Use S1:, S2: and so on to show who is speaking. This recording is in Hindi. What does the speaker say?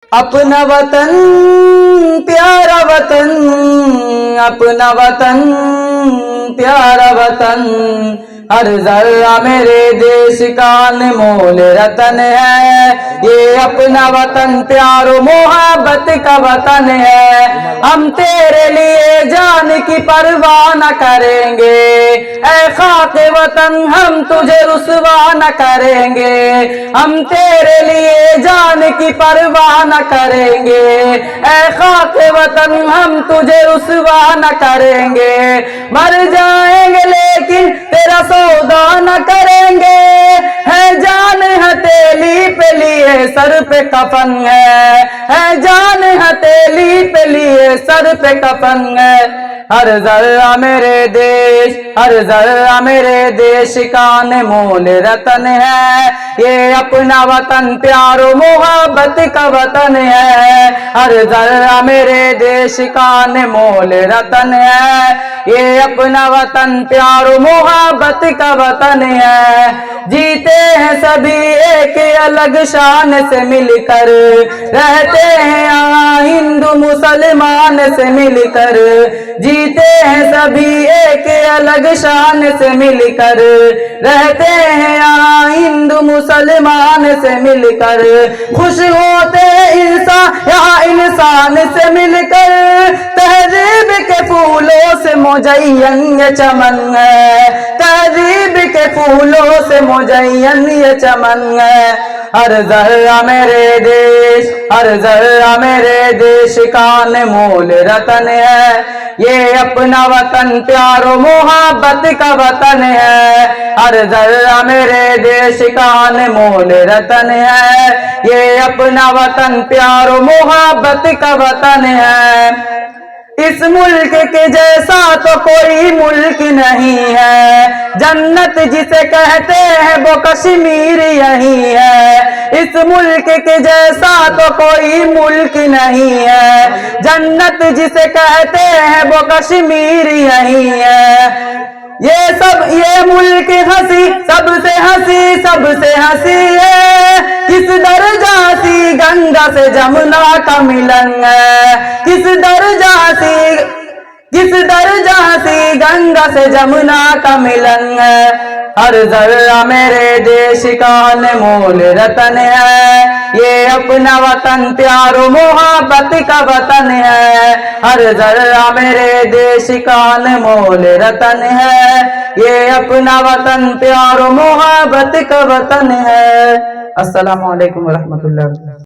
S1: अपना वतन प्यारा वतन, अपना वतन प्यारा वतन, हर जर्रा मेरे देश का अनमोल रतन है। ये अपना वतन प्यारो मोहब्बत का वतन है। हम तेरे लिए जान की परवाह न करेंगे, ऐ खाके वतन हम तुझे रुसवा न करेंगे। हम तेरे लिए जान की परवाह न करेंगे, ऐ खाके वतन हम तुझे रुसवा न करेंगे। मर जाएंगे लेकिन तेरा सौदा न करेंगे, है जान हथेली पे लिए सर पे कफन है जान हथेली पे लिए सर पे कफन है। हर जर्रा मेरे देश, हर जर्रा मेरे देश का अनमोल रतन है। ये अपना वतन प्यारो मोहब्बत का वतन है। हर जर्रा मेरे देश का अनमोल रतन है। ये अपना वतन प्यारो मोहब्बत का वतन है। जीते हैं सभी एक अलग शान से मिलकर, रहते हैं यहाँ हिंदू मुसलमान से मिलकर। जीते हैं सभी एक अलग शान से मिलकर, रहते हैं यहाँ हिंदू मुसलमान से मिलकर। खुश होते इंसान यहाँ इंसान से मिलकर, तहजीब के फूलों से मुज़य्यन ये चमन है। तहजीब के फूलों से मुज़य्यन ये चमन है। हर जर्रा मेरे देश, हर जर्रा मेरे देश का अनमोल रतन है। ये अपना वतन प्यारो मोहब्बत का वतन है। हर जर्रा मेरे देश का अनमोल रतन है। ये अपना वतन प्यारो मोहब्बत का वतन है। इस मुल्क के जैसा तो कोई मुल्क नहीं है, जन्नत जिसे कहते हैं वो कश्मीर यही है। इस मुल्क के जैसा तो कोई मुल्क नहीं है, जन्नत जिसे कहते हैं वो कश्मीर यही है। ये मुल्क हंसी सबसे हंसी सबसे हंसी है। किस दर्जा सी गंगा से जमुना का मिलन है। किस दर्जा सी गंगा से जमुना का मिलन है। हर जर्रा मेरे देश का अनमोल रतन है। ये अपना वतन प्यारो मोहब्बत का वतन है। हर जर्रा मेरे देश का अनमोल रतन है। ये अपना वतन प्यारो मोहब्बत का वतन है। अस्सलामु अलैकुम व रहमतुल्लाह।